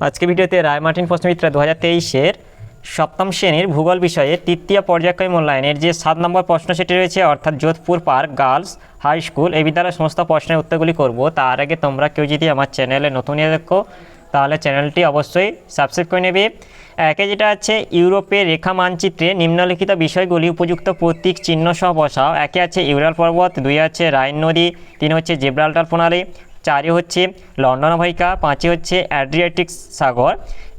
আজকে ভিডিওতে রায়মার্টিন প্রশ্নবিদ্যা 2023-এর সপ্তম শ্রেণীর ভূগোল বিষয়ে তৃতীয় পর্যায়ক্রমিক মূল্যায়নের যে 7 নম্বর প্রশ্ন সেটি রয়েছে, অর্থাৎ Jodhpur park girls high school এই বিদ্যালয়ের সমস্ত প্রশ্নের উত্তরগুলি করব। তার আগে তোমরা কেউ যদি আমার চ্যানেলে নতুন দেখো তাহলে চ্যানেলটি অবশ্যই সাবস্ক্রাইব করে নেবে। একে যেটা আছে ইউরোপের রেখা মানচিত্রে নিম্নলিখিত বিষয়গুলি উপযুক্ত প্রতীক চিহ্ন সহ বসাও। একে আছে ইউরাল পর্বত, 2 আছে রাইন নদী, 3 হচ্ছে জিব্রাল্টার প্রণালী, 4 হচ্ছে লন্ডন অববাহিকা, 5 হচ্ছে অ্যাড্রিয়াটিক সাগর।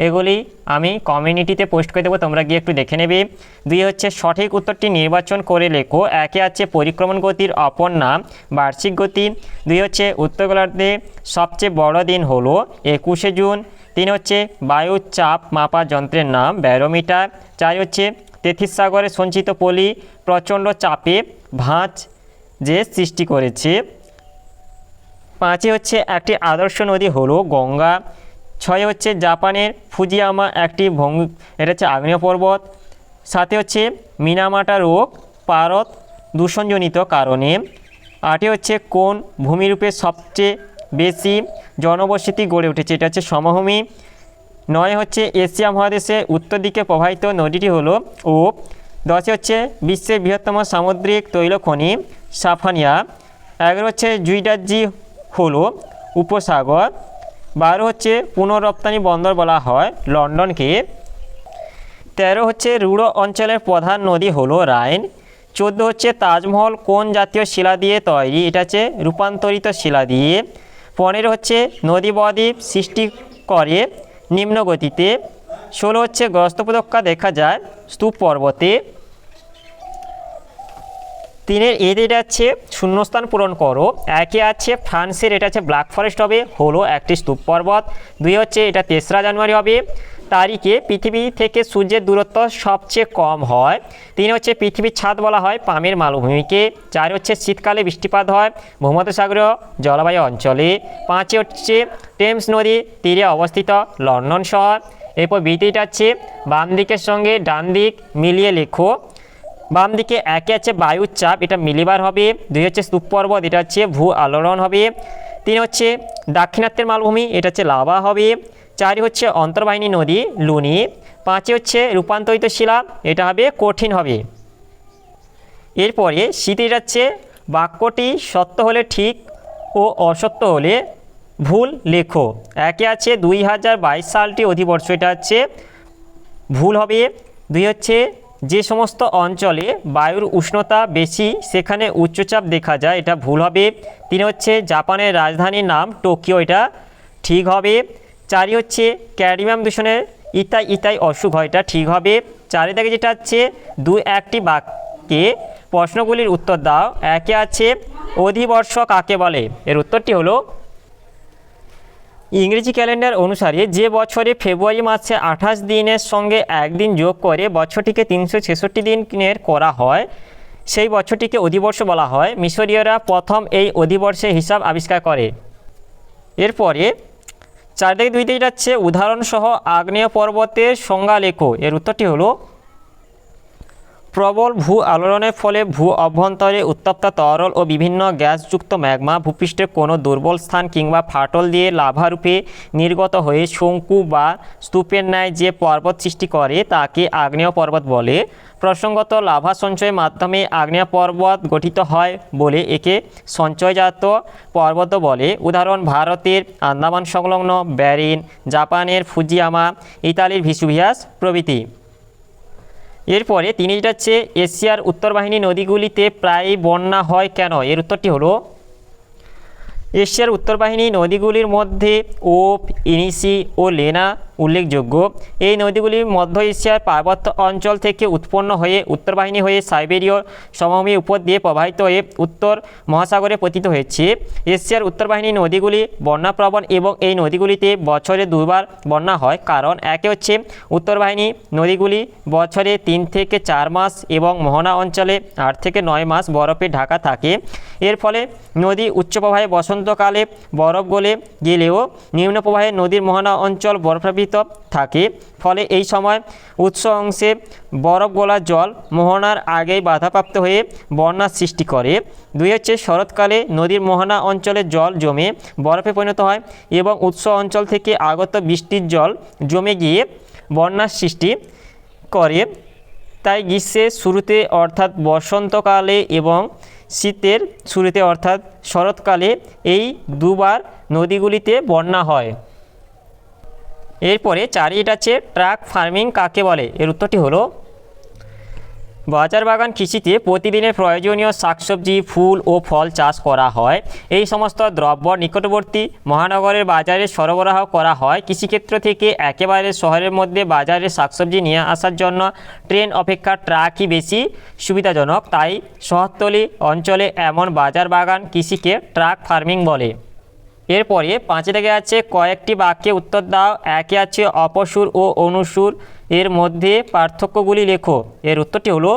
এগুলি আমি কমিউনিটিতে পোস্ট করে দেবো, তোমরা গিয়ে একটু দেখে নেবে। 2 হচ্ছে সঠিক উত্তরটি নির্বাচন করে লেখো। একে আছে পরিক্রমণ গতির অপর নাম বার্ষিক গতি। 2 হচ্ছে উত্তর গোলার্ধে সবচেয়ে বড় দিন হলো 21শে জুন। 3 হচ্ছে বায়ুর চাপ মাপা যন্ত্রের নাম ব্যারোমিটার। 4 হচ্ছে তেথিস সাগরে সঞ্চিত পলি প্রচণ্ড চাপে ভাঁজ যে সৃষ্টি করেছে। 5 হচ্ছে একটি আদর্শ নদী হলো গঙ্গা। 6 হচ্ছে জাপানের ফুজিয়ামা একটি এটা হচ্ছে আগ্নেয় পর্বত। 7 হচ্ছে মিনামাটা রোগ পারদ দূষণজনিত কারণে। 8 হচ্ছে কোন ভূমিরূপে সবচেয়ে বেশি জনবসতি গড়ে উঠেছে, এটা হচ্ছে সমভূমি। 9 হচ্ছে এশিয়া মহাদেশে উত্তর দিকে প্রবাহিত নদীটি হলো ওব। 10 হচ্ছে বিশ্বের বৃহত্তম সামুদ্রিক তৈল খনি সাফানিয়া। 11 হচ্ছে জুইডাজি হলো উপসাগর। 12 হচ্ছে পুনঃরপ্তানি বন্দর বলা হয় লন্ডনকে। 13 হচ্ছে রুড়ো অঞ্চলের প্রধান নদী হলো রাইন। 14 হচ্ছে তাজমহল কোন জাতীয় শিলা দিয়ে তৈরি, এটা হচ্ছে রূপান্তরিত শিলা দিয়ে। 15 হচ্ছে নদী বদ্বীপ সৃষ্টি করে নিম্ন গতিতে। 16 হচ্ছে গ্রস্ত উপত্যকা দেখা যায় স্তূপ পর্বতে। 3 এটা আছে শূন্যস্থান পূরণ করো। একে আছে ফ্রান্সের এটা আছে ব্ল্যাক ফরেস্ট হবে হলো একটি স্তূপ পর্বত। 2 হচ্ছে এটা 3রা জানুয়ারি হবে তারিখে পৃথিবী থেকে সূর্যের দূরত্ব সবচেয়ে কম হয়। 3 হচ্ছে পৃথিবীর ছাদ বলা হয় পামের মালভূমিকে। 4 হচ্ছে শীতকালে বৃষ্টিপাত হয় ভূমধ্যসাগরীয় জলবায়ু অঞ্চলে। 5 হচ্ছে টেমস নদী তীরে অবস্থিত লন্ডন শহর। এরপর বিটিটা আছে বাম দিকের সঙ্গে ডান দিক মিলিয়ে লেখো। বাম দিকে একে আছে বায়ুর চাপ, এটা মিলিবার হবে। 2 হচ্ছে স্তূপ পর্বত, এটা হচ্ছে ভূ আলোড়ন হবে। 3 হচ্ছে দাক্ষিণাত্যের মালভূমি, এটা হচ্ছে লাভা হবে। 4 হচ্ছে অন্তর্বাহিনী নদী লুনি। 5 হচ্ছে রূপান্তরিত শিলা, এটা হবে কঠিন হবে। এরপরে শীতে যাচ্ছে বাক্যটি সত্য হলে ঠিক ও অসত্য হলে ভুল লেখো। একে আছে 2022 সালটি অধিবর্ষ, এটা হচ্ছে ভুল হবে। 2 হচ্ছে যে সমস্ত অঞ্চলে বায়ুর উষ্ণতা বেশি সেখানে উচ্চচাপ দেখা যায়, এটা ভুল হবে। 3 হচ্ছে জাপানের রাজধানীর নাম টোকিও, এটা ঠিক হবে। 4 হচ্ছে ক্যাডমিয়াম দূষণের ইতাই অসুখ হয়, এটা ঠিক হবে। 4 থেকে যেটা হচ্ছে 2-1টি বাক্যে প্রশ্নগুলির উত্তর দাও। একে আছে অধিবর্ষ কাকে বলে, এর উত্তরটি হলো ইংরেজি ক্যালেন্ডার অনুসারে যে বছরে ফেব্রুয়ারি মাসে 28 দিনের সঙ্গে একদিন যোগ করে বছরটিকে 366 দিনের করা হয় সেই বছরটিকে অধিবর্ষ বলা হয়। মিশরীয়রা প্রথম এই অধিবর্ষের হিসাব আবিষ্কার করে। এরপরে 4 থেকে 2 যাচ্ছে উদাহরণসহ আগ্নেয় পর্বতের সংজ্ঞা লেখো, এর উত্তরটি হলো প্রবল ভূ আলোড়নের ফলে ভূ অভ্যন্তরে উত্তপ্ত তরল ও বিভিন্ন গ্যাসযুক্ত ম্যাগমা ভূপৃষ্ঠের কোনো দুর্বল স্থান কিংবা ফাটল দিয়ে লাভারূপে নির্গত হয়ে শঙ্কু বা স্তূপের ন্যায় যে পর্বত সৃষ্টি করে তাকে আগ্নেয় পর্বত বলে। প্রসঙ্গত লাভা সঞ্চয়ের মাধ্যমে আগ্নেয় পর্বত গঠিত হয় বলে একে সঞ্চয়জাত পর্বত বলে। উদাহরণ ভারতের আন্দামান সংলগ্ন ব্যারিন, জাপানের ফুজিয়ামা, ইতালির ভিসুভিয়াস প্রভৃতি। এরপরে 3 যেটা হচ্ছে এশিয়ার উত্তরবাহিনী নদীগুলিতে প্রায়ই বন্যা হয় কেন, এর উত্তরটি হলো এশিয়ার উত্তরবাহিনী নদীগুলির মধ্যে ওব, ইনিসি ও লেনা উল্লেখযোগ্য। এই নদীগুলি মধ্য এশিয়ার পার্বত্য অঞ্চল থেকে উৎপন্ন হয়ে উত্তরবাহিনী হয়ে সাইবেরীয় সমভূমির উপর দিয়ে প্রবাহিত হয়ে উত্তর মহাসাগরে পতিত হয়েছে। এশিয়ার উত্তরবাহিনী নদীগুলি বন্যাপ্রবণ এবং এই নদীগুলিতে বছরে 2বার বন্যা হয়, কারণ একে হচ্ছে উত্তরবাহিনী নদীগুলি বছরে 3 থেকে 4 মাস এবং মোহনা অঞ্চলে 8 থেকে 9 মাস বরফে ঢাকা থাকে। এর ফলে নদী উচ্চ প্রবাহে বসন্তকালে বরফ গলে গেলেও নিম্ন প্রবাহে নদীর মোহনা অঞ্চল বরফাবৃত আবৃত থাকে, ফলে এই সময় উৎস অংশে বরফ গলা জল মোহনার আগেই বাধাপ্রাপ্ত হয়ে বন্যার সৃষ্টি করে। 2 হচ্ছে শরৎকালে নদীর মোহনা অঞ্চলে জল জমে বরফে পরিণত হয় এবং উৎস অঞ্চল থেকে আগত বৃষ্টির জল জমে গিয়ে বন্যার সৃষ্টি করে। তাই গ্রীষ্মের শুরুতে অর্থাৎ বসন্তকালে এবং শীতের শুরুতে অর্থাৎ শরৎকালে এই দুবার নদীগুলিতে বন্যা হয়। এরপরে 4 আছে ট্রাক ফার্মিং কাকে বলে? এর উত্তরটি হলো বাজার বাগান কৃষিতে প্রতিদিনের প্রয়োজনীয় শাকসবজি, ফুল ও ফল চাষ করা হয়। এই সমস্ত দ্রব্য নিকটবর্তী মহানগরের বাজারে সরবরাহ করা হয়। কৃষিক্ষেত্র থেকে একেবারে শহরের মধ্যে বাজারে শাকসবজি নিয়ে আসার জন্য ট্রেন অপেক্ষা ট্রাকই বেশি সুবিধাজনক। তাই শহরতলি অঞ্চলে এমন বাজার বাগান কৃষিকে ট্রাক ফার্মিং বলে। এরপরে 5 থেকে আছে কয়েকটি বাক্যে উত্তর দাও। 1 আছে অপসুর ও অনুসুর এর মধ্যে পার্থক্যগুলি লেখো। এর উত্তরটি হলো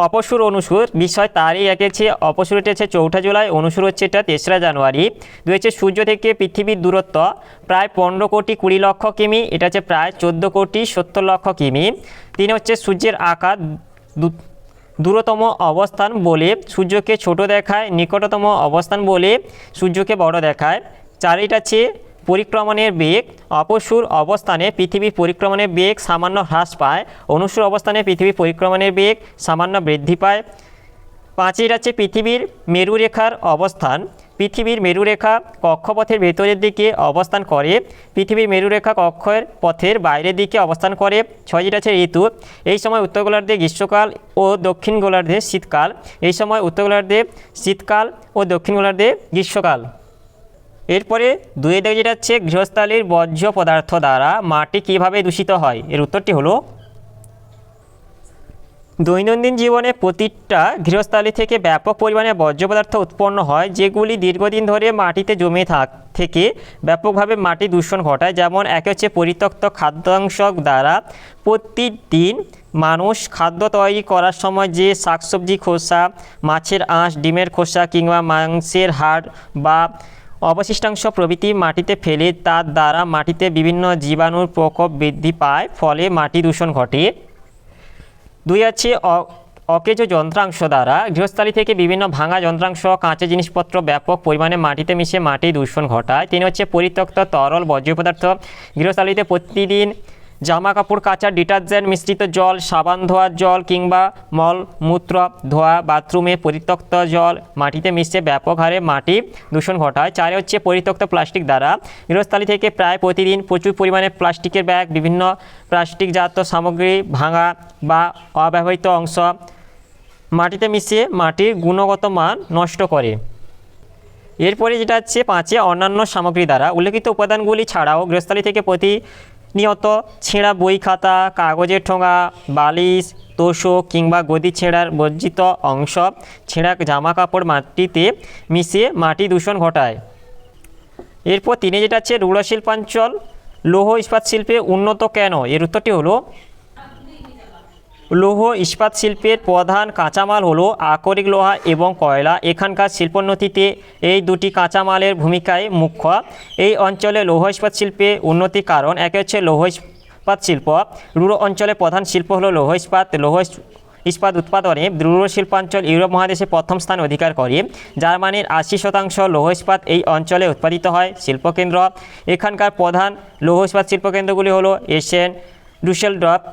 অপসুর অনুসুর বিষয় তারিখ এঁকেছে। অপসুর হচ্ছে 4 জুলাই, অনুসুর হচ্ছে এটা 3রা জানুয়ারি। 2 হচ্ছে সূর্য থেকে পৃথিবীর দূরত্ব প্রায় 15 কোটি 20 লক্ষ কিমি, এটা হচ্ছে প্রায় 14 কোটি 70 লক্ষ কিমি। 3 হচ্ছে সূর্যের আকার দূরতম অবস্থান বলে সূর্যকে ছোট দেখায়, নিকটতম অবস্থান বলে সূর্যকে বড় দেখায়। 4 আছে পরিক্রমণের বেগ। অপসুর অবস্থানে পৃথিবীর পরিক্রমণের বেগ সামান্য হ্রাস পায়, অনুসুর অবস্থানে পৃথিবীর পরিক্রমণের বেগ সামান্য বৃদ্ধি পায়। 5 আছে পৃথিবীর মেরুরেখার অবস্থান। পৃথিবীর মেরুরেখা কক্ষপথের ভেতরের দিকে অবস্থান করে, পৃথিবীর মেরুরেখা কক্ষের পথের বাইরের দিকে অবস্থান করে। 6 আছে ঋতু। এই সময় উত্তর গোলার্ধে গ্রীষ্মকাল ও দক্ষিণ গোলার্ধে শীতকাল। এই সময় উত্তর গোলার্ধে শীতকাল ও দক্ষিণ গোলার্ধে গ্রীষ্মকাল। এরপরে 2 যেটা হচ্ছে গৃহস্থালির বর্জ্য পদার্থ দ্বারা মাটি কিভাবে দূষিত হয়? এর উত্তরটি হলো দৈনন্দিন জীবনে প্রতিটা গৃহস্থালি থেকে ব্যাপক পরিমাণে বর্জ্য পদার্থ উৎপন্ন হয়, যেগুলি দীর্ঘদিন ধরে মাটিতে জমে থেকে ব্যাপকভাবে মাটি দূষণ ঘটায়। যেমন 1 হচ্ছে পরিত্যক্ত খাদ্যাংশ দ্বারা প্রতিদিন মানুষ খাদ্য তৈরি করার সময় যে শাকসবজি খোসা, মাছের আঁশ, ডিমের খোসা কিংবা মাংসের হাড় বা অবশিষ্টাংশ প্রভৃতি মাটিতে ফেলে তার দ্বারা মাটিতে বিভিন্ন জীবাণুর প্রকোপ বৃদ্ধি পায়, ফলে মাটি দূষণ ঘটে। 2 আছে অকেজ যন্ত্রাংশ দ্বারা গৃহস্থালি থেকে বিভিন্ন ভাঙা যন্ত্রাংশ, কাঁচা জিনিসপত্র ব্যাপক পরিমাণে মাটিতে মিশে মাটি দূষণ ঘটায়। 3 হচ্ছে পরিত্যক্ত তরল বর্জ্য পদার্থ। গৃহস্থালিতে প্রতিদিন জামা কাপড় কাচা, ডিটারজেন্ট মিশ্রিত জল, সাবান ধোয়ার জল কিংবা মলমূত্র ধোয়া, বাথরুমে পরিত্যক্ত জল মাটিতে মিশে ব্যাপক হারে মাটি দূষণ ঘটায়। 4 হচ্ছে পরিত্যক্ত প্লাস্টিক দ্বারা গৃহস্থালি থেকে প্রায় প্রতিদিন প্রচুর পরিমাণে প্লাস্টিকের ব্যাগ, বিভিন্ন প্লাস্টিকজাত সামগ্রী, ভাঙা বা অব্যবহৃত অংশ মাটিতে মিশিয়ে মাটির গুণগত মান নষ্ট করে। এরপরে যেটা হচ্ছে 5 অন্যান্য সামগ্রী দ্বারা উল্লেখিত উপাদানগুলি ছাড়াও গৃহস্থালি থেকে প্রতিনিয়ত ছেঁড়া বই খাতা, কাগজের ঠোঙা, বালিশ, তোষক কিংবা গদি ছেঁড়ার বর্জিত অংশ, ছেঁড়া জামা কাপড় মাটিতে মিশিয়ে মাটি দূষণ ঘটায়। এরপর 3 যেটা আছে রূঢ় শিল্পাঞ্চল লৌহ ইস্পাত শিল্পে উন্নত কেন? এর উত্তরটি হলো লৌহ ইস্পাত শিল্পের প্রধান কাঁচামাল হলো আকরিক লোহা এবং কয়লা। এখানকার শিল্পোন্নতিতে এই দুটি কাঁচামালের ভূমিকায় মুখ্য। এই অঞ্চলে লৌহ ইস্পাত শিল্পে উন্নতির কারণ 1 হচ্ছে লৌহ ইস্পাত শিল্প। রূঢ় অঞ্চলে প্রধান শিল্প হলো লৌহ ইস্পাত। লৌহ ইস্পাত উৎপাদনে রূঢ় শিল্পাঞ্চল ইউরোপ মহাদেশে প্রথম স্থান অধিকার করে। জার্মানির 80% লৌহ ইস্পাত এই অঞ্চলে উৎপাদিত হয়। শিল্পকেন্দ্র এখানকার প্রধান লৌহ ইস্পাত শিল্পকেন্দ্রগুলি হলো এসেন, ডুসেলডর্ফ,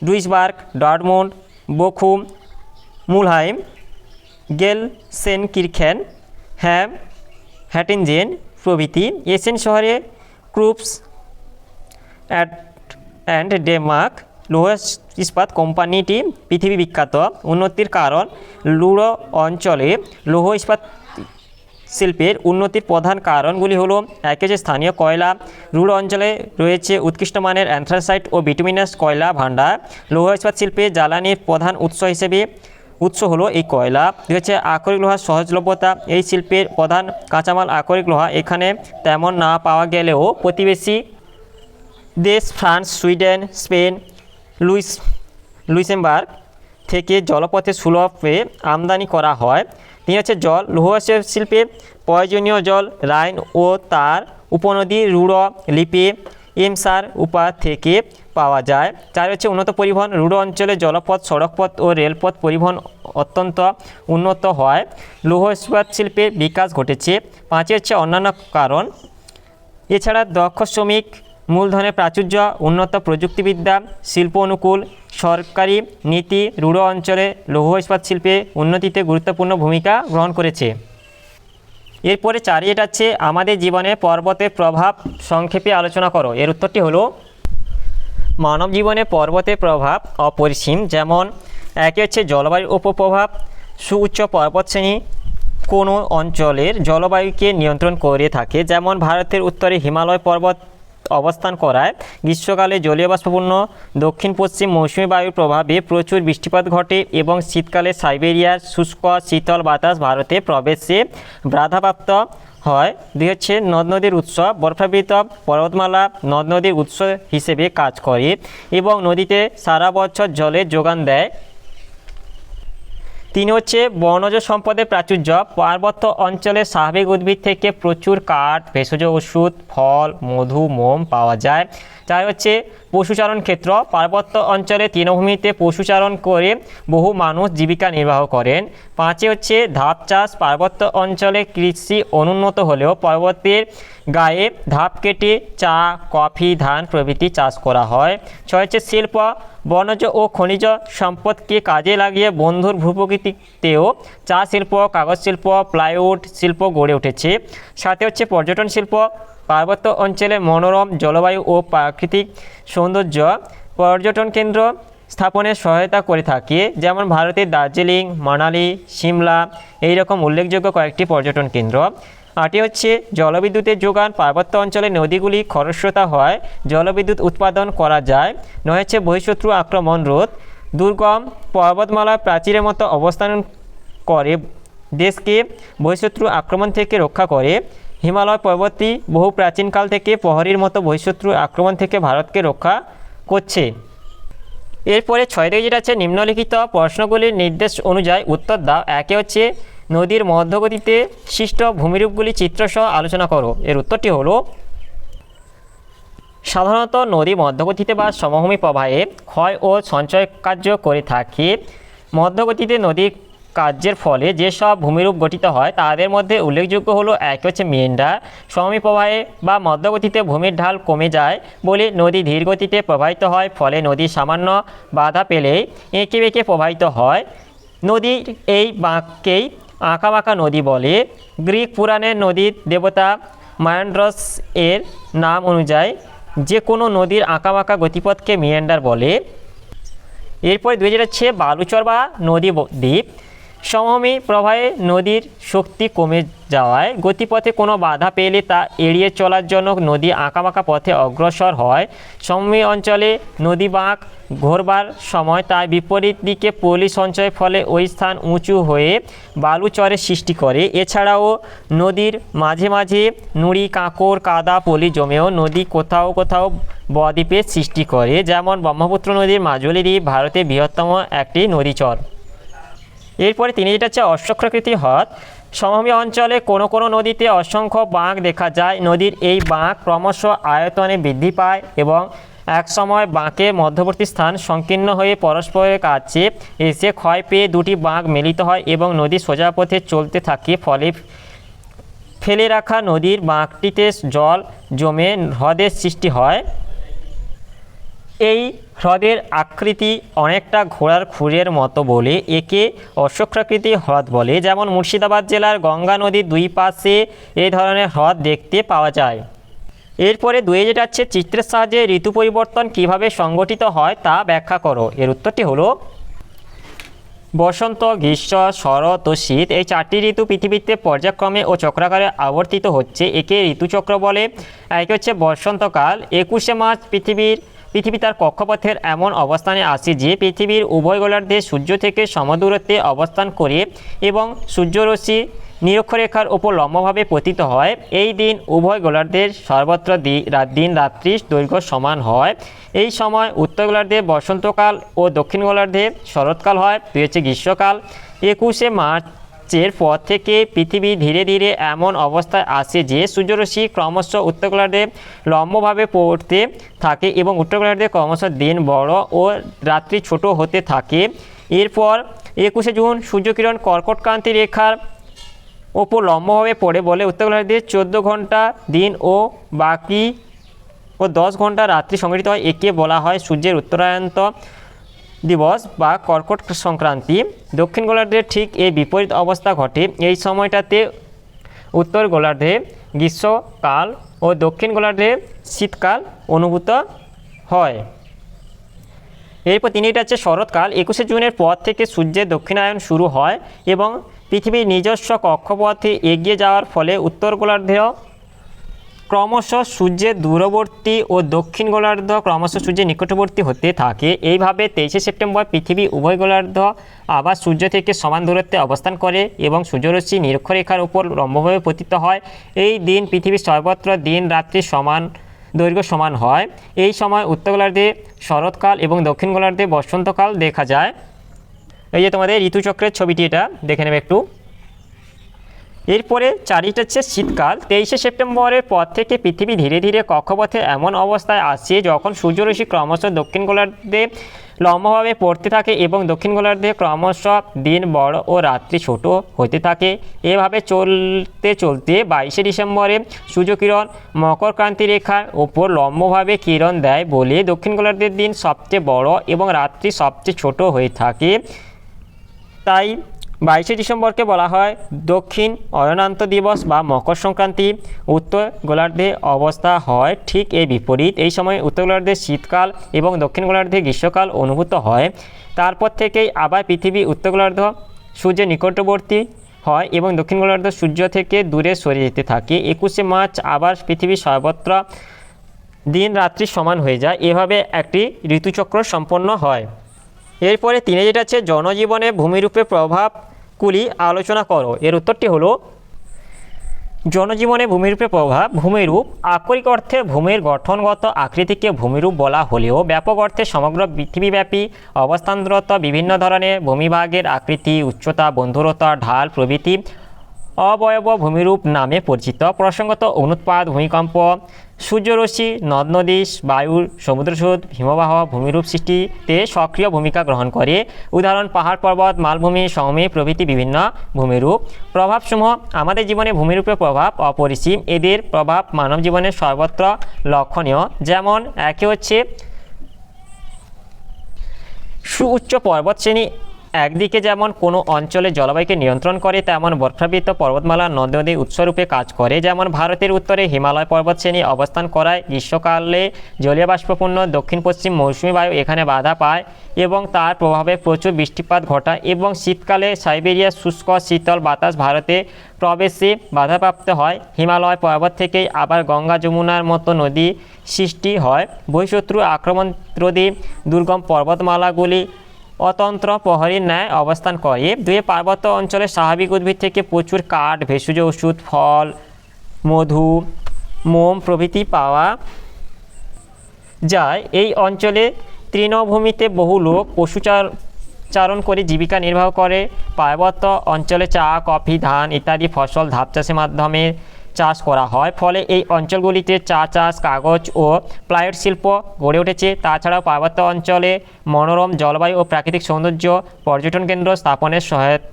ডুইসবার্গ, ডর্টমুন্ড, বোখুম, মুলহাইম, গেলসেনকির্খেন, হ্যাটিনজেন প্রভৃতি। এসেন শহরে ক্রুপস অ্যান্ড ডেনমার্ক লৌহ ইস্পাত কোম্পানিটি পৃথিবী বিখ্যাত। উন্নতির কারণ রূঢ় অঞ্চলে লৌহ ইস্পাত শিল্পের উন্নতির প্রধান কারণগুলি হলো 1 হচ্ছে স্থানীয় কয়লা। রূঢ় অঞ্চলে রয়েছে উৎকৃষ্ট মানের অ্যান্থ্রাসাইট ও বিটুমিনাস কয়লা ভাণ্ডার। লৌহ ইস্পাত শিল্পে জ্বালানির প্রধান উৎস হলো এই কয়লা। 2 হচ্ছে আকরিক লোহার সহজলভ্যতা। এই শিল্পের প্রধান কাঁচামাল আকরিক লোহা এখানে তেমন না পাওয়া গেলেও প্রতিবেশী দেশ ফ্রান্স, সুইডেন, স্পেন, লুইসেমবার্গ থেকে জলপথে সুলভে আমদানি করা হয়। 3 হচ্ছে জল। লৌহ শিল্পে প্রয়োজনীয় জল রাইন ও তার উপনদী রূঢ় লিপি এমসার উপায় থেকে পাওয়া যায়। 4 হচ্ছে উন্নত পরিবহন, রুড়ো অঞ্চলে জলপথ, সড়কপথ ও রেলপথ পরিবহন অত্যন্ত উন্নত হয়, লৌহ ইস্পাত শিল্পের বিকাশ ঘটেছে। 5 হচ্ছে অন্যান্য কারণ, এছাড়া দক্ষ শ্রমিক, মূলধনের প্রাচুর্য, উন্নত প্রযুক্তিবিদ্যা, শিল্প অনুকূল সরকারি নীতি রুড়ো অঞ্চলে লৌহ ইস্পাত শিল্পে উন্নতিতে গুরুত্বপূর্ণ ভূমিকা গ্রহণ করেছে। এরপরে 4 যেটা আছে আমাদের জীবনে পর্বতের প্রভাব সংক্ষেপে আলোচনা করো। এর উত্তরটি হলো মানব জীবনে পর্বতের প্রভাব অপরিসীম। যেমন 1 হচ্ছে জলবায়ুর উপর প্রভাব, সুউচ্চ পর্বতশ্রেণী কোনো অঞ্চলের জলবায়ুকে নিয়ন্ত্রণ করে থাকে। যেমন ভারতের উত্তরে হিমালয় পর্বত অবস্থান করায় গ্রীষ্মকালে জলীয় বাষ্পপূর্ণ দক্ষিণ পশ্চিম মৌসুমী বায়ুর প্রভাবে প্রচুর বৃষ্টিপাত ঘটে এবং শীতকালে সাইবেরিয়ার শুষ্ক শীতল বাতাস ভারতে প্রবেশে বাধাপ্রাপ্ত হয়। 2 হচ্ছে নদ নদীর উৎস, বরফাবৃত পর্বতমালা নদ নদীর উৎস হিসেবে কাজ করে এবং নদীতে সারা বছর জলের যোগান দেয়। 3 হচ্ছে বনজ সম্পদের প্রাচুর্য, পার্বত্য অঞ্চলে স্বাভাবিক উদ্ভিদ থেকে প্রচুর কাঠ, ভেষজ ওষুধ, ফল, মধু, মোম পাওয়া যায়। 4 হচ্ছে পশুচারণ ক্ষেত্র, পার্বত্য অঞ্চলে তৃণভূমিতে পশুচারণ করে বহু মানুষ জীবিকা নির্বাহ করেন। 5 হচ্ছে ধাপ চাষ, পার্বত্য অঞ্চলে কৃষি অনুন্নত হলেও পর্বতের গায়ে ধাপ কেটে চা, কফি, ধান প্রভৃতি চাষ করা হয়। 6 হচ্ছে শিল্প, বনজ ও খনিজ সম্পদকে কাজে লাগিয়ে বন্ধুর ভূপ্রকৃতিতেও চা শিল্প, কাগজ শিল্প, প্লাইউড শিল্প গড়ে উঠেছে। 7 হচ্ছে পর্যটন শিল্প, পার্বত্য অঞ্চলে মনোরম জলবায়ু ও প্রাকৃতিক সৌন্দর্য পর্যটন কেন্দ্র স্থাপনে সহায়তা করে থাকে। যেমন ভারতের দার্জিলিং, মানালি, সিমলা এইরকম উল্লেখযোগ্য কয়েকটি পর্যটন কেন্দ্র। 8 হচ্ছে জলবিদ্যুতের যোগান, পার্বত্য অঞ্চলে নদীগুলি খরস্রোতা হয়, জলবিদ্যুৎ উৎপাদন করা যায়। 9 হচ্ছে বহিঃশত্রু আক্রমণ রোধ, দুর্গম পর্বতমালা প্রাচীরের মতো অবস্থান করে দেশকে বহিঃশত্রু আক্রমণ থেকে রক্ষা করে। হিমালয় পর্বতটি বহু প্রাচীনকাল থেকে প্রহরীর মতো বহিঃশত্রু আক্রমণ থেকে ভারতকে রক্ষা করছে। এরপরে 6 থেকে যেটা আছে নিম্নলিখিত প্রশ্নগুলির নির্দেশ অনুযায়ী উত্তর দাও। 1 হচ্ছে নদীর মধ্যগতিতে সৃষ্ট ভূমিরূপগুলি চিত্রসহ আলোচনা করো। এর উত্তরটি হলো সাধারণত নদী মধ্যগতিতে বা সমভূমি প্রবাহে ক্ষয় ও সঞ্চয় কার্য করে থাকে। মধ্যগতিতে নদীর কার্যের ফলে যেসব ভূমিরূপ গঠিত হয় তাদের মধ্যে উল্লেখযোগ্য হলো 1 হচ্ছে মেন্ডার, সমভূমি প্রবাহে বা মধ্যগতিতে ভূমির ঢাল কমে যায় বলে নদী ধীর গতিতে প্রবাহিত হয়, ফলে নদী সামান্য বাধা পেলেই এঁকে বেঁকে প্রবাহিত হয়। নদীর এই বাঁককেই আঁকাবাঁকা নদী বলে। গ্রিক পুরাণে নদীর দেবতা মায়ান্ড্রস এর নাম অনুযায়ী যে কোনো নদীর আঁকাবাঁকা গতিপথকে মিয়ান্ডার বলে। এরপরে 2 যেটা হচ্ছে বালুচর বা নদী দ্বীপ, সমভূমি প্রবাহে নদীর শক্তি কমে যাওয়ায় গতিপথে কোনো বাধা পেলে তা এড়িয়ে চলার জন্য নদী আঁকাবাঁকা পথে অগ্রসর হয়। সমভূমি অঞ্চলে নদী বাঁক ঘোরবার সময় তার বিপরীত দিকে পলি সঞ্চয়ের ফলে ওই স্থান উঁচু হয়ে বালুচরের সৃষ্টি করে। এছাড়াও নদীর মাঝে মাঝে নুড়ি, কাঁকড়, কাদা, পলি জমেও নদী কোথাও কোথাও বদ্বীপের সৃষ্টি করে। যেমন ব্রহ্মপুত্র নদীর মাঝুলি দ্বীপ ভারতের বৃহত্তম একটি নদীচর। এরপরে 3 যেটা হচ্ছে অশ্বক্ষাকৃতি হ্রদ, সমভূমি অঞ্চলে কোনো কোনো নদীতে অসংখ্য বাঁক দেখা যায়। নদীর এই বাঁক ক্রমশ আয়তনে বৃদ্ধি পায় এবং একসময় বাঁকের মধ্যবর্তী স্থান সংকীর্ণ হয়ে পরস্পরের কাছে এসে ক্ষয় পেয়ে দুটি বাঁক মিলিত হয় এবং নদী সোজা পথে চলতে থাকে। ফলে ফেলে রাখা নদীর বাঁকটিতে জল জমে হ্রদের সৃষ্টি হয়। এই হ্রদের আকৃতি অনেকটা ঘোড়ার খুরের মতো বলে একে অশ্বক্ষাকৃতি হ্রদ বলে। যেমন মুর্শিদাবাদ জেলার গঙ্গা নদীর 2 পাশে এই ধরনের হ্রদ দেখতে পাওয়া যায়। এরপরে 2 যেটা আছে চিত্রের সাহায্যে ঋতু পরিবর্তন কিভাবে সংঘটিত হয় তা ব্যাখ্যা করো। এর উত্তরটি হলো বসন্ত, গ্রীষ্ম, শরৎ ও শীত এই 4টি ঋতু পৃথিবীতে পর্যায়ক্রমে ও চক্রাকারে আবর্তিত হচ্ছে, একে ঋতুচক্র বলে। 1 হচ্ছে বসন্তকাল, 21শে মার্চ পৃথিবী তার কক্ষপথের এমন অবস্থানে আসে যে পৃথিবীর উভয় গোলার্ধে সূর্য থেকে সমদূরত্বে অবস্থান করে এবং সূর্যরশ্মি নিরক্ষরেখার ওপর লম্বভাবে পতিত হয়। এই দিন উভয় গোলার্ধের সর্বত্র দিন রাত্রির দৈর্ঘ্য সমান হয়। এই সময় উত্তর গোলার্ধে বসন্তকাল ও দক্ষিণ গোলার্ধে শরৎকাল হয়। 2 হচ্ছে গ্রীষ্মকাল, 21শে মার্চ প্রাচ্যের পর থেকে পৃথিবী ধীরে ধীরে এমন অবস্থায় আসে যে সূর্যরশ্মি ক্রমশ উত্তর গোলার্ধে লম্বভাবে পড়তে থাকে এবং উত্তর গোলার্ধে ক্রমশ দিন বড় ও রাত্রি ছোট হতে থাকে। এরপর 21শে জুন সূর্যকিরণ কর্কটক্রান্তি রেখার ওপর লম্বভাবে পড়ে বলে উত্তর গোলার্ধে 14 ঘন্টা দিন ও বাকি 10 ঘন্টা রাত্রি সংঘটিত হয়। একে বলা হয় সূর্যের উত্তরায়ন্ত দিবস বা কর্কট সংক্রান্তি। দক্ষিণ গোলার্ধে ঠিক এই বিপরীত অবস্থা ঘটে। এই সময়টাতে উত্তর গোলার্ধে গ্রীষ্মকাল ও দক্ষিণ গোলার্ধে শীতকাল অনুভূত হয়। এরপর তিনটা হচ্ছে শরৎকাল। 21শে জুনের পর থেকে সূর্যের দক্ষিণায়ন শুরু হয় এবং পৃথিবীর নিজস্ব কক্ষপথে এগিয়ে যাওয়ার ফলে উত্তর গোলার্ধেও ক্রমশ সূর্যের দূরবর্তী ও দক্ষিণ গোলার্ধ ক্রমশ সূর্যের নিকটবর্তী হতে থাকে। এইভাবে 23শে সেপ্টেম্বর পৃথিবী উভয় গোলার্ধ আবার সূর্য থেকে সমান দূরত্বে অবস্থান করে এবং সূর্যরশ্মি নিরক্ষরেখার উপর লম্বভাবে পতিত হয়। এই দিন পৃথিবীর সর্বত্র দিন রাত্রি সমান দৈর্ঘ্য সমান হয়। এই সময় উত্তর গোলার্ধে শরৎকাল এবং দক্ষিণ গোলার্ধে বসন্তকাল দেখা যায়। এই যে তোমাদের ঋতুচক্রের ছবিটি, এটা দেখে নেবে একটু। এরপরে চারিটা হচ্ছে শীতকাল। 23শে সেপ্টেম্বরের পর থেকে পৃথিবী ধীরে ধীরে কক্ষপথে এমন অবস্থায় আসছে যখন সূর্যরশ্মি ক্রমশ দক্ষিণ গোলার্ধে লম্বভাবে পড়তে থাকে এবং দক্ষিণ গোলার্ধে ক্রমশ দিন বড় ও রাত্রি ছোট হতে থাকে। এভাবে চলতে চলতে 22শে ডিসেম্বরে সূর্যকিরণ মকরক্রান্তি রেখার ওপর লম্বভাবে কিরণ দেয় বলে দক্ষিণ গোলার্ধের দিন সবচেয়ে বড় এবং রাত্রি সবচেয়ে ছোট হয়ে থাকে। তাই 22শে ডিসেম্বরকে বলা হয় দক্ষিণ অয়নান্ত দিবস বা মকর সংক্রান্তি। উত্তর গোলার্ধে অবস্থা হয় ঠিক এই বিপরীত। এই সময় উত্তর গোলার্ধে শীতকাল এবং দক্ষিণ গোলার্ধে গ্রীষ্মকাল অনুভূত হয়। তারপর থেকেই আবার পৃথিবী উত্তর গোলার্ধ সূর্যের নিকটবর্তী হয় এবং দক্ষিণ গোলার্ধ সূর্য থেকে দূরে সরে যেতে থাকে। 21শে মার্চ আবার পৃথিবীর সর্বত্র দিন রাত্রি সমান হয়ে যায়। এভাবে একটি ঋতুচক্র সম্পন্ন হয়। এরপরে তিনে যেটা আছে জনজীবনে ভূমিরূপের প্রভাবগুলি আলোচনা করো। এর উত্তরটি হলো জনজীবনে ভূমিরূপের প্রভাব। ভূমিরূপ আক্ষরিক অর্থে ভূমির গঠনগত আকৃতিকে ভূমিরূপ বলা হলেও ব্যাপক অর্থে সমগ্র পৃথিবীব্যাপী অবস্থানরত বিভিন্ন ধরনের ভূমিভাগের আকৃতি, উচ্চতা, বন্ধুরতা, ঢাল প্রভৃতি অবয়ব ভূমিরূপ নামে পরিচিত। প্রসঙ্গত অনুৎপাত, ভূমিকম্প, সূর্যরশ্মি, নদ নদী, বায়ুর সমুদ্রস্রোত, হিমবাহ ভূমিরূপ সৃষ্টিতে সক্রিয় ভূমিকা গ্রহণ করে। উদাহরণ পাহাড় পর্বত, মালভূমি, সমভূমি প্রভৃতি বিভিন্ন ভূমিরূপ। প্রভাবসমূহ আমাদের জীবনে ভূমিরূপের প্রভাব অপরিসীম। এদের প্রভাব মানব জীবনের সর্বত্র লক্ষণীয়। যেমন একে হচ্ছে সুউচ্চ পর্বতশ্রেণী একদিকে যেমন কোনো অঞ্চলের জলবায়ুকে নিয়ন্ত্রণ করে, তেমন বর্ষাবৃত পর্বতমালা নদ নদী উৎসরূপে কাজ করে। যেমন ভারতের উত্তরে হিমালয় পর্বতশ্রেণী অবস্থান করায় গ্রীষ্মকালে জলীয় বাষ্পপূর্ণ দক্ষিণ পশ্চিম মৌসুমী বায়ু এখানে বাধা পায় এবং তার প্রভাবে প্রচুর বৃষ্টিপাত ঘটায় এবং শীতকালে সাইবেরিয়ার শুষ্ক শীতল বাতাস ভারতে প্রবেশে বাধাপ্রাপ্ত হয়। হিমালয় পর্বত থেকেই আবার গঙ্গা যমুনার মতো নদী সৃষ্টি হয়। বহিঃশত্রু আক্রমণরোধী দুর্গম পর্বতমালাগুলি অতন্ত্র প্রহরীর ন্যায় অবস্থান করে। দুই পার্বত্য অঞ্চলের স্বাভাবিক উদ্ভিদ থেকে প্রচুর কাঠ, ভেষজ ওষুধ, ফল, মধু, মোম প্রভৃতি পাওয়া যায়। এই অঞ্চলে তৃণভূমিতে বহু লোক পশুচারণ করে জীবিকা নির্বাহ করে। পার্বত্য অঞ্চলে চা, কফি, ধান ইত্যাদি ফসল ধাপ চাষের মাধ্যমে চাষ করা হয়। ফলে এই অঞ্চলগুলিতে চা চাষ, কাগজ ও প্লাইউড শিল্প গড়ে উঠেছে। তাছাড়াও পার্বত্য অঞ্চলে মনোরম জলবায়ু ও প্রাকৃতিক সৌন্দর্য পর্যটন কেন্দ্র স্থাপনের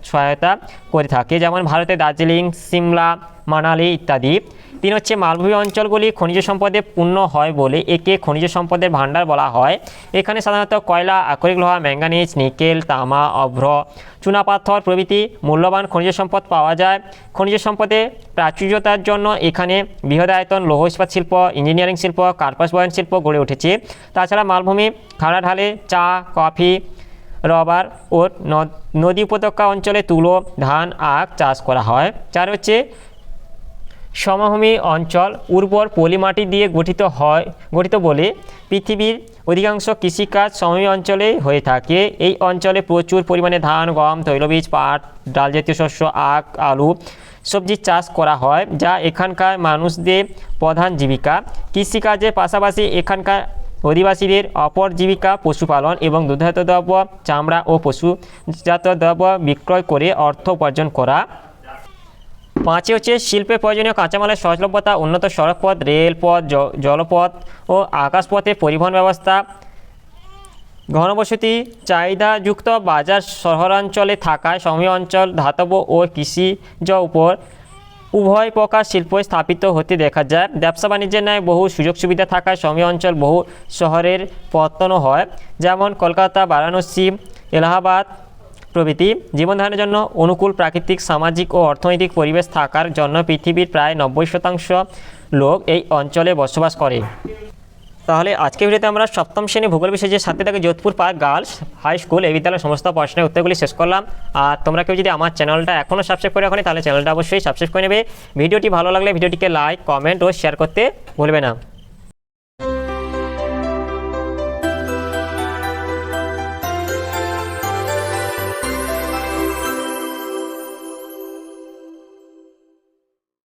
সহায়তা করে থাকে। যেমন ভারতে দার্জিলিং, সিমলা, মানালি ইত্যাদি। তিন হচ্ছে মালভূমি অঞ্চলগুলি খনিজ সম্পদে পূর্ণ হয় বলে একে খনিজ সম্পদের ভাণ্ডার বলা হয়। এখানে সাধারণত কয়লা, আকরিক লোহা, ম্যাঙ্গানিজ, নিকেল, তামা, অভ্র, চুনাপাথর প্রভৃতি মূল্যবান খনিজ সম্পদ পাওয়া যায়। খনিজ সম্পদে প্রাচুর্যতার জন্য এখানে বৃহদায়তন লৌহ ইস্পাত শিল্প, ইঞ্জিনিয়ারিং শিল্প, কার্পাস বয়ন শিল্প গড়ে উঠেছে। তাছাড়া মালভূমি খাড়া ঢালে চা, কফি, রবার ও নদী উপত্যকা অঞ্চলে তুলো, ধান, আখ চাষ করা হয়। চার হচ্ছে সমভূমি অঞ্চল উর্বর পলিমাটি দিয়ে গঠিত বলে পৃথিবীর অধিকাংশ কৃষিকাজ সমভূমি অঞ্চলে হয়ে থাকে। এই অঞ্চলে প্রচুর পরিমাণে ধান, গম, তৈলবীজ, পাট, ডাল জাতীয় শস্য, আখ, আলু, সবজি চাষ করা হয়, যা এখানকার মানুষদের প্রধান জীবিকা। কৃষিকাজের পাশাপাশি এখানকার অধিবাসীদের অপর জীবিকা পশুপালন এবং দুগ্ধজাত দ্রব্য, চামড়া ও পশুজাত দ্রব্য বিক্রয় করে অর্থ উপার্জন করা। 5 হচ্ছে শিল্পে প্রয়োজনীয় কাঁচামালের সহজলভ্যতা, উন্নত সড়কপথ, রেলপথ, জলপথ ও আকাশপথে পরিবহন ব্যবস্থা, ঘনবসতি, চাহিদাযুক্ত বাজার শহরাঞ্চলে থাকায় সমীহ অঞ্চল ধাতব ও কৃষিজ উপর উভয় প্রকার শিল্প স্থাপিত হতে দেখা যায়। ব্যবসা বাণিজ্যের ন্যায় বহু সুযোগ সুবিধা থাকায় সমীহ অঞ্চল বহু শহরের পতনও হয়, যেমন কলকাতা, বারাণসী, এলাহাবাদ প্রভৃতি। জীবনধারণের জন্য অনুকূল প্রাকৃতিক, সামাজিক ও অর্থনৈতিক পরিবেশ থাকার জন্য পৃথিবীর প্রায় 90% লোক এই অঞ্চলে বসবাস করে। তাহলে আজকের ভিডিওতে আমরা সপ্তম শ্রেণী ভূগোল বিষয়ে যে সাথে থাকে Jodhpur park girls high school এই বিদ্যালয়ের সমস্ত প্রশ্নের উত্তরগুলি শেষ করলাম। আর তোমরা কেউ যদি আমার চ্যানেলটা এখনও সাবস্ক্রাইব করে রাখো তাহলে চ্যানেলটা অবশ্যই সাবস্ক্রাইব করে নেবে। ভিডিওটি ভালো লাগলে ভিডিওটিকে লাইক, কমেন্ট ও শেয়ার করতে ভুলবে না।